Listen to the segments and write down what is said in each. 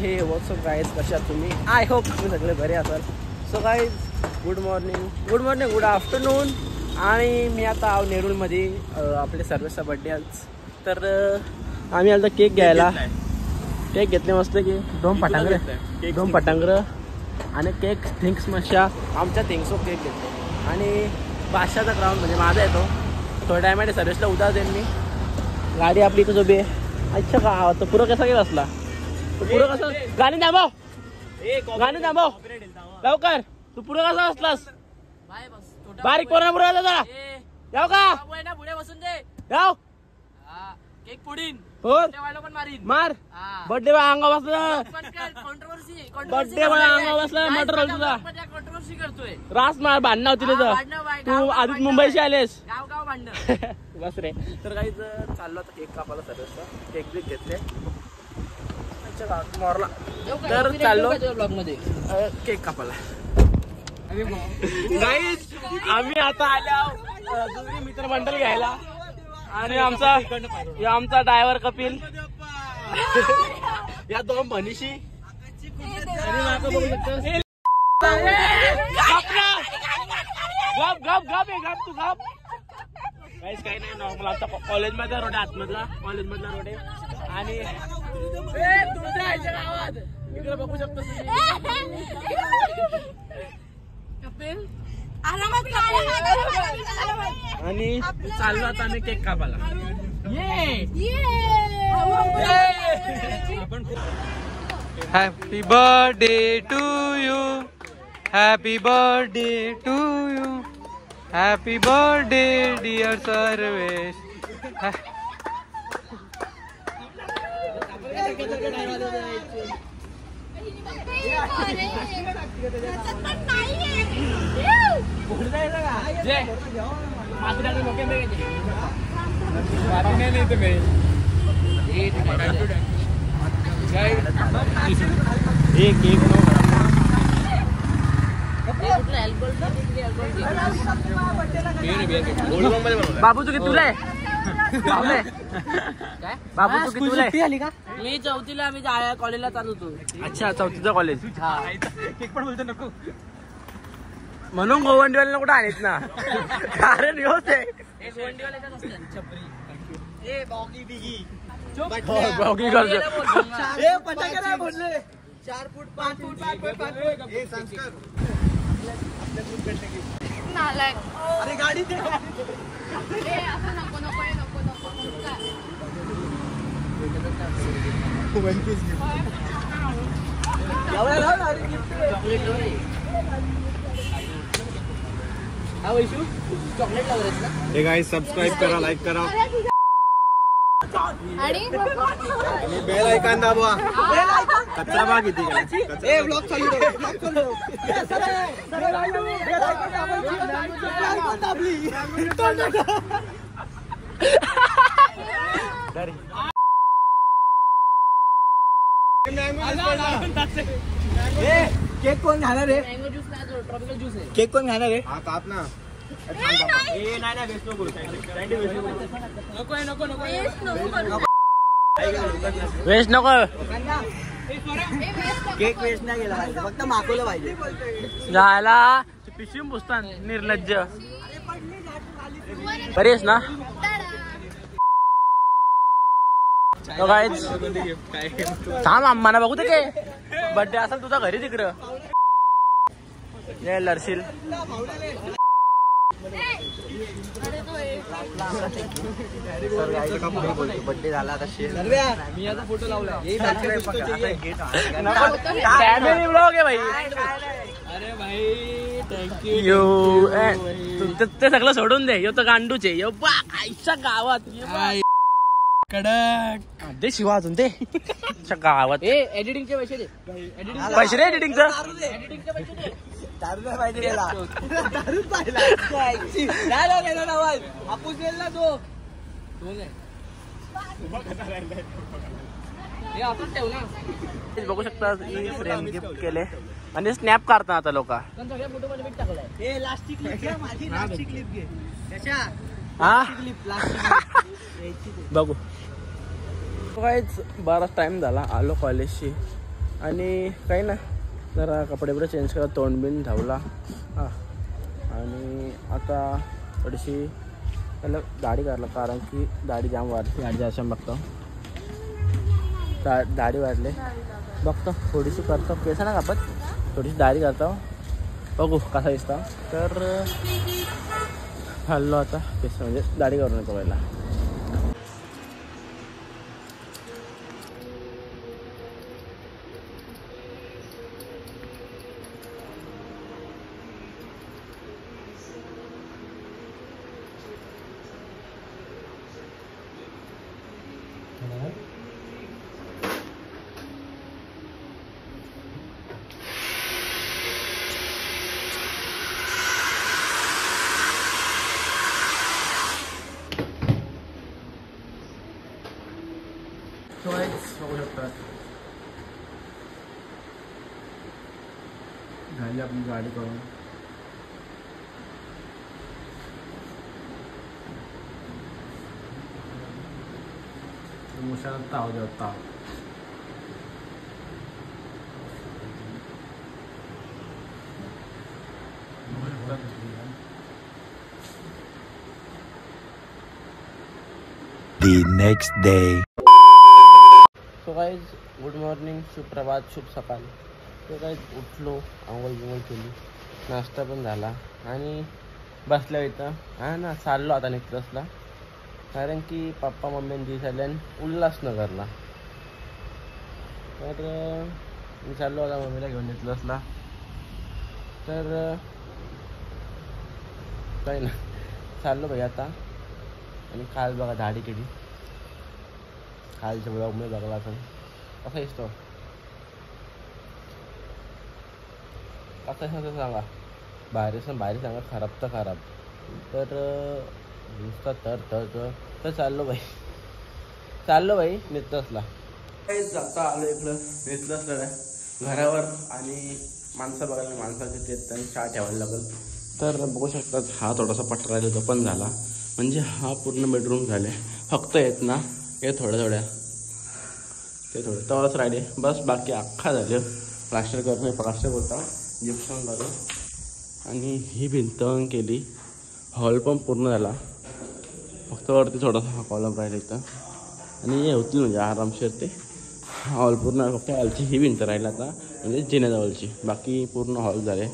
हे WhatsApp guys, कशा तुम्ही? आय होप तुम्ही सगळे बरे असाल. So guys, good morning, good afternoon. आणि मी आता नेरूळमध्ये आपल्या सर्वेचा बड्डे आज. तर आम्ही आता केक घ्यायला केक घेतले मस्त की दोन पटांगर आणि केक थिंग्स मशा आमच्या थिंग्सो केक घेतले. आणि बादशाचा ग्राउंड म्हणजे माझा येतो थोड्या टायमाने सर्व्हिसला उद्या देईन मी. गाडी आपली इथं उभी आहे. अच्छा का तो पुरं कसा गेला असला पुरं कसं गाणी थांबव लवकर. तू पुढे कसा असलास बारीक पोरांना पुढे जरा जाऊ का पुढे बसून दे जाऊ केक पुढीन मार बर्थडे अंगा बसला बर्थडे अंगा बसला मटर रोल तुझा रास मार भांडणं होती तुझं. तू आधीच मुंबईशी आलेस बस रे. तर काही चाललो आता केक कापायला सर्वचा केक बी घेतले मोरला. तर चाललो ब्लॉग मध्ये केक कापायला. गाईज आम्ही आता आल्या दुसरी मित्रमंडळ घ्यायला. आणि आमचा ड्रायव्हर कपिल या दोन भनिशी आणि बघू शकतो तू गप. काही नाही नॉर्मल आता कॉलेजमधला रोड आहे आतमधला कॉलेजमधला रोड आहे. आणि इकडे बघू शकतो आणि चाललो आता आम्ही केक कापायला. Happy birthday to you, happy birthday to you, happy birthday dear Sarvesh. बाबू तू कितीला आहे? बाबू तू कितीला आहे? मी चौथीला. आम्ही कॉलेजला चालू होतो. अच्छा चौथीचं कॉलेज. केक पण बोलतो नको म्हणून गोवंडीवाला कुठं आहेत ना कारण योच आहे. अरे गाडी हे गाइस सबस्क्राइब करा, लाईक करा आणि बेल आयकॉन दाबवा. कचरा भाग किती ए ब्लॉग चालू केक कोण खाणार रे? मँगो ज्यूस नाही, ट्रॉपिकल ज्यूस आहे. केक कोण खाणार रे? हा काप ना. वेस्ट नको. केक वेस्ट नाही गेला पाहिजे, फक्त मागवलं पाहिजे. झाला पिशवी पुसतान निर्लज्ज. बरी आहेस ना? थांब आम्हाला बघू दे काय बर्थडे असेल तुझा घरी तिकडं लरशील. बर्थडे झाला आता मी आता फोटो लावला फॅमिली ब्लॉग आहे भाई. अरे भाई थँक्यू. ते सगळं सोडून दे. यो तर गांडूचे यो आईच्या गावात कडक दे शिवा अजून दे गावात. एडिटिंगचे पैसे दे. पैसे रे एडिटिंगचं. बघू शकता फ्रेम गिफ्ट केले आणि स्नॅप काढता आता लोक. बघू. बराच टाइम झाला आलो कॉलेजशी आणि काही ना जरा कपडे बिडे चेंज करा, तोंड बिन धावला हां. आणि आता थोडीशी त्याला दाढी काढला, कारण की दाढी जाम वाढते. दाढी असं बघतो, दाढी वाढले बघतो, थोडीशी करतो, केस ना कापत, थोडीशी दाढी करतो, बघू कसा दिसता. तर हल्लो आता केस, म्हणजे दाढी करून येतो पहिला. बघू शकतात झाली आपली गाडी करून. मुशाला ताव देऊ ताव. The next day. So guys good morning, सुप्रभात, शुभ सकाळ. सो गाईज उठलो, आंघोळ बिंघोळ केली, नाश्ता पण झाला आणि बसल्या इथं हा ना. चाललो आता निघतसला, कारण की पप्पा मम्मीने दिवस आल्यान उल्हासनगरला. तर मी चाललो आता मम्मीला घेऊन निघतसला. तर काही ना चाललो भाई आता. आणि काल बघा दाढी केली, खालच्या ब्लॉग मध्ये बघला असेल कसा दिसतो, कसा दिसतो सांगा. भारी सांगा, खराब तर खराब. तर नुसता तर चाललो भाई निघतसला. आता आलो इकडं निघतसला घरावर. आणि माणसं बघायला, माणसाचे ते त्यांनी चहा ठेवायला लागल. तर बघू शकतात हा थोडासा पटरा राहिला, तो पण झाला. म्हणजे हा पूर्ण बेडरूम झाले. फक्त येत ना हे थोड्या ते थोडं तेवढंच राहिले बस, बाकी अख्खा झालं. प्लास्टर करून, प्लास्टर बोलता जिप्सम करून, आणि ही भिंत केली. हॉल पण पूर्ण झाला, फक्त वरती थोडासा हा कॉलम राहिला इथं. आणि हे होतील म्हणजे आरामशीर ते हॉल पूर्ण. फक्त हॉलची ही भिंत राहिला आता, म्हणजे जिन्याजवळची, बाकी पूर्ण हॉल झाले.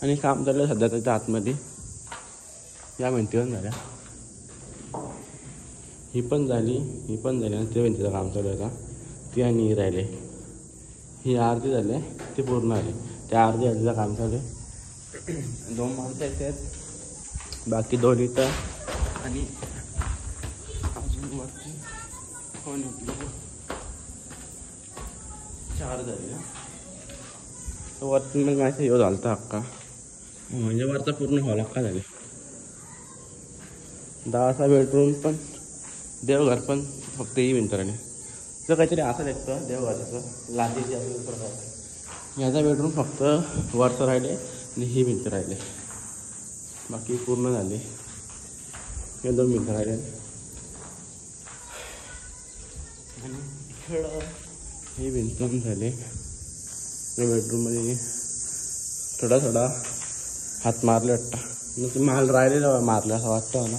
आणि काम चाललं सध्या त्याच्या आतमध्ये, या भिंतीवर झाल्या. ही पण झाली आणि ते भिंतीचं काम चालू आहे आता. ती आणि ही राहिले, ही आरती झाले, ते पूर्ण आले. त्या आरती आधीचं काम चालू आहे. 2 माणसं आहेत, बाकी 2 इथं. आणि अजून वरती कोण 4 झाले ना. वरती मग माझ्या येऊ झालं अक्का, म्हणजे वरचा पूर्ण हॉल अक्का झाले. 10चा बेडरूम पण, देवघर पण फक्त ही भिंत राहिली. जर काहीतरी असं देखतं देवघराचं लादीची असं प्रकार. याचा बेडरूम फक्त वरचं राहिले आणि ही भिंत राहिले, बाकी पूर्ण झाले. हे 2 भिंत राहिले. आणि इकडं ही भिंत पण झाले. या बेडरूममध्ये थोडा हात मारले वाटतं, मग ते माल राहिलेला मारलं असं वाटतं मला.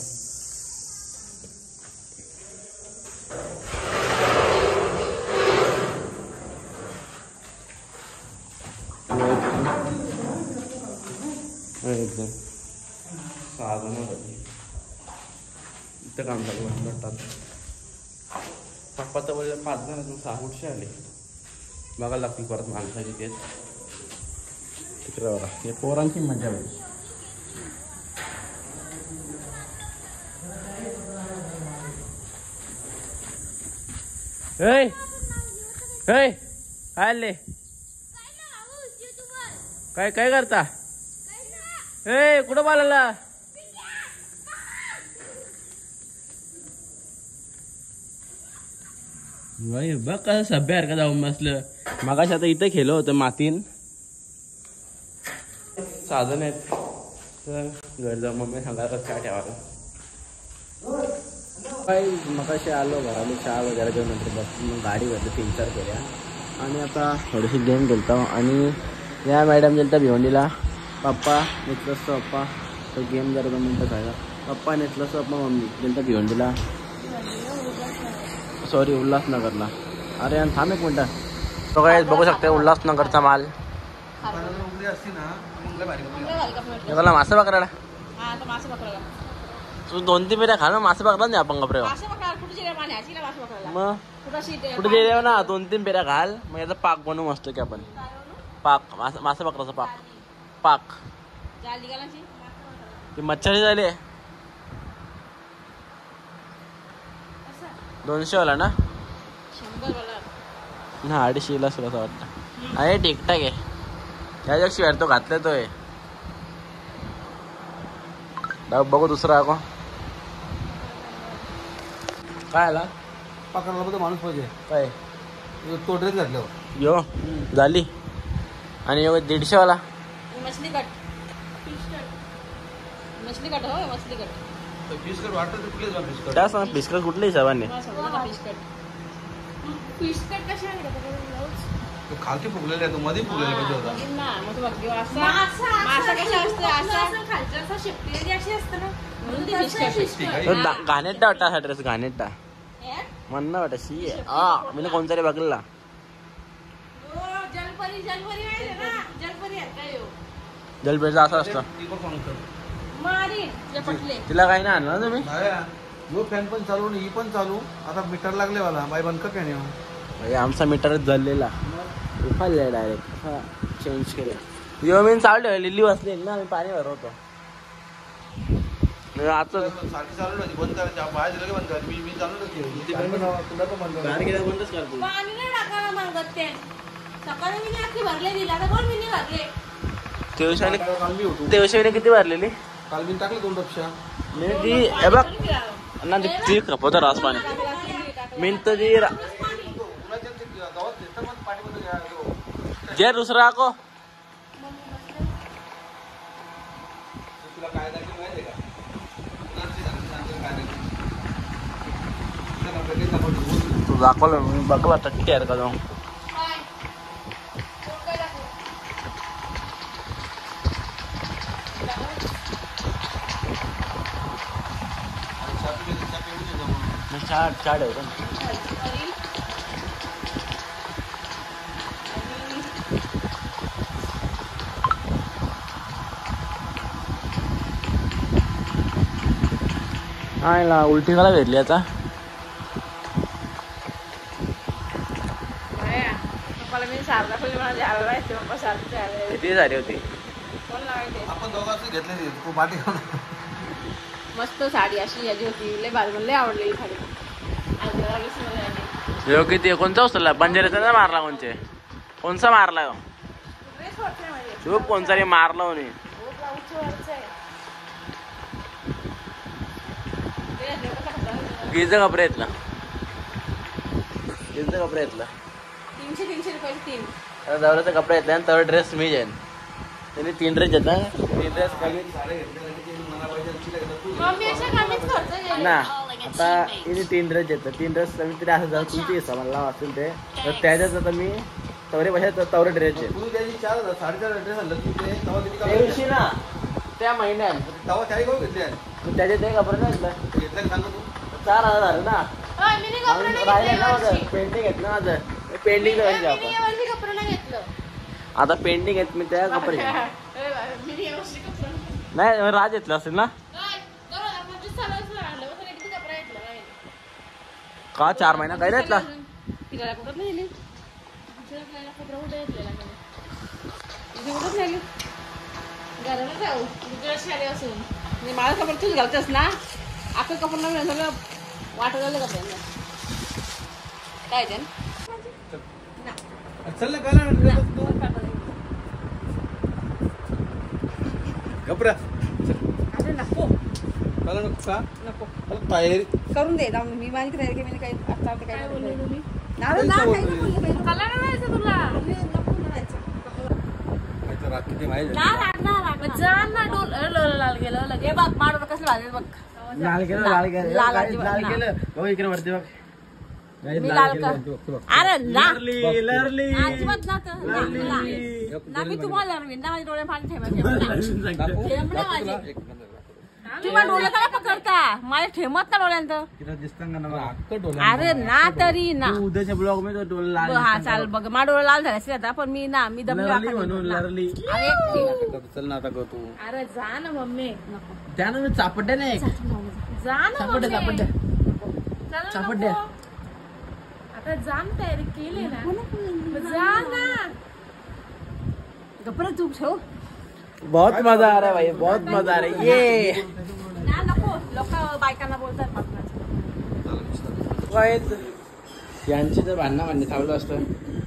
एकदम साधन इथं काम चालू वाटतात. पप्पा तर बोलले 5 जण 6 फुटशे आले. बघायला लागतील परत माणसाची तेच तिकडे बघा. हे पोरांची मजा होईल. आले काय करता? कुठं बोलायला? बघ कसं सभ्यासारखं जाऊन बसलं. मगाशी आता इथं खेळलं होतं मातीन. साधन आहेत तर घर जाऊन मम्मी सांगायला काय ठेवायला. मगाशी आलो घराला चहा वगैरे घेऊन नंतर बसून मग गाडी भरली 3-4 केल्या आणि आता थोडीशी गेम खेळतो आणि या मॅडम गेलता भिवंडीला पप्पा नेतलंच पप्पा तो गेम जरा 2 मिनटं खायला पप्पा नेतलंच पप्पा मम्मी गेलता भिवंडीला सॉरी उल्हासनगरला. अरे यार थांब 1 मिनटं. तो काय बघू शकते उल्हासनगरचा माल मला मासे पकडायला तू 2-3 फेऱ्या खा ना मासे पकडा नाही आपण कपडे मग कुठे गेले ना 2-3 फेऱ्या घाल मग याचा पाक बनवू मस्त की आपण पाक मासे पकडायचा पाक पाक ती मच्छरी झाली 200 वाला ना 250 असं कसं वाटतं. अरे ठीकठाक आहे त्याच्याशिवाय तो घातला तो आहे. बघू दुसरा ako काय आला पकडायला माणूस पाहिजे काय तो ड्रेस घातल्यावर यो झाली आणि 150 वाला मछली कट मछली कट हो मछली कट फिश कट वाटतं तर कुठलेच फिश कट त्या सांग फिश कट कुठली हिशोबाने फिश कट कशी आहे तो खालती फुगलेला आहे तो मध्ये फुगलेला पाहिजे होता ना मग बघ मासा कशा असते असं खालचं असं शेपटी अशी असते ना म्हणून ती फिश कट घाणेटा वाटता हा ड्रेस घाणेटा म्हणणं वाटत शी मी कोणतरी बघलेला जलपरी जलपरी आहे ना जलपरी आहे काय हो जलपेचा असं असतं मारी जपटले तिला काही नाही आणलं ना तुम्ही जो फॅन पण चालू ही पण चालू आता मीटर लागले मला बाई बंद कर फॅन आमचा मीटरच जळलेला उफाळलाय डायरेक्ट चेंज केलं यो मी चालू लिली बसली ना मी पाणी भरवतो आता सारखी चालू नव्हती बंद करायची बाहेर दिलं बंद करायची मी चालू तुला पण बंद बंदच करतो पाणी नाही टाकायला मागत ते सकाळी मी अख्खी भरले दिला तर कोण मी भरले तेवशाने किती भरलेली काल मी टाकलं 2 डबशा मी ती बघ ना ती खपवतो रास पाणी मी तर ती जे दुसरा ako तुला काय दाखवलं माहिती आहे का तू दाखवलं मी बघला टक्के यार का जाऊन चाड आहे पण हा उलटी मला भेटली आता मी सारखा फुले मला जायला माहिती पप्पा सारखं जायला किती झाली होती कोण लावायचे आपण दोघांचं घेतले तू पाठी मस्त साडी अशी याची होती लय भारी मला लय आवडली साडी यो किती कोणता उचलला बंजाऱ्याचा ना मारला कोणचे कोणचा मारला खूप कोणचा रे मारला म्हणे कितीचा कपडे येतला कितीचा कपडे येतला 300 रुपये 3 दवऱ्याचा कपडे येतला आणि तर ड्रेस मी जाईन त्याने 3 ड्रेस घेतला 3 ड्रेस कमी ना आता इथे 3 ड्रेस येतात 3 ड्रेस कमी तरी असं झालं तुमची हिस्सा मला असेल ते तर त्याच्यात आता मी तवरे पैशात तवरे ड्रेस तू त्याची 4,500 ड्रेस आणलं तू ते तेव्हा किती त्या दिवशी ना त्या महिन्यात तेव्हा त्याही करून घेतले त्याच्यात ते कपडे नाही घेतलं का सांगतो तू 4,000 झालं ना राहिले ना माझं पेंटिंग घेतलं माझं पेंटिंग आपण आता पेंटिंग घेत मी त्या कपडे नाही राज घेतलं असेल ना का 4 महिना काय घेतला मला कपडे तूच घालतेस ना आपण कपडे सगळं वाटत झालं कपड्यांना काय ते चल ना काय घबरा अरे नको मला नको का नको तयारी करून दे जाऊन मी माझी तयारी केली काही आता काय बोलले तुम्ही किती माहिती लाल गेलं लगे बघ माड कसं झालं बघ लाल केलं लाल अजिबात लाल ना. केलं बघ इकडे वरती बघ मी लाल का अरे ना लरली अजिबात ना तर ना मी तुम्हाला लरवीन ना माझ्या डोळे पाणी ठेवा माझे तुम्ही डोळे काय पकडता माझे ठेमत ना डोळ्यांत अरे ना तरी ना उद्याच्या ब्लॉग मध्ये डोळे लाल हा चाल बघ माझा डोळे लाल झाले आता पण मी ना मी लरली म्हणून लरली अरे चल ना आता करतो अरे जा ना मम्मी नको त्यानं मी चापड्या नाही जा ना चापड्या मम्मी. चापड्या चला चापड्या. नको. आता जाम तयारी केली ना मग जा ना गप्पा तू ठेव बहुत मजा आ रहा है भाई बहुत मजा आ रहा है ये ना नको लोक बायकांना बोलतात यांची जर भांडणं चालू असतं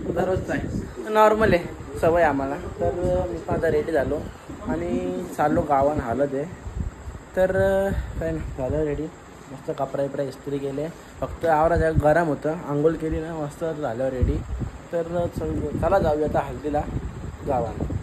दररोजच आहे नॉर्मल आहे सवय आम्हाला तर मी पण आता रेडी झालो आणि चाललो गावान हालत आहे तर काय नाही झालं रेडी मस्त कपडा बिपडा इस्त्री केले फक्त आवरा गरम होतं आंघोळ केली ना मस्त झालं रेडी तर चला जाऊया आता हल्दीला गावाला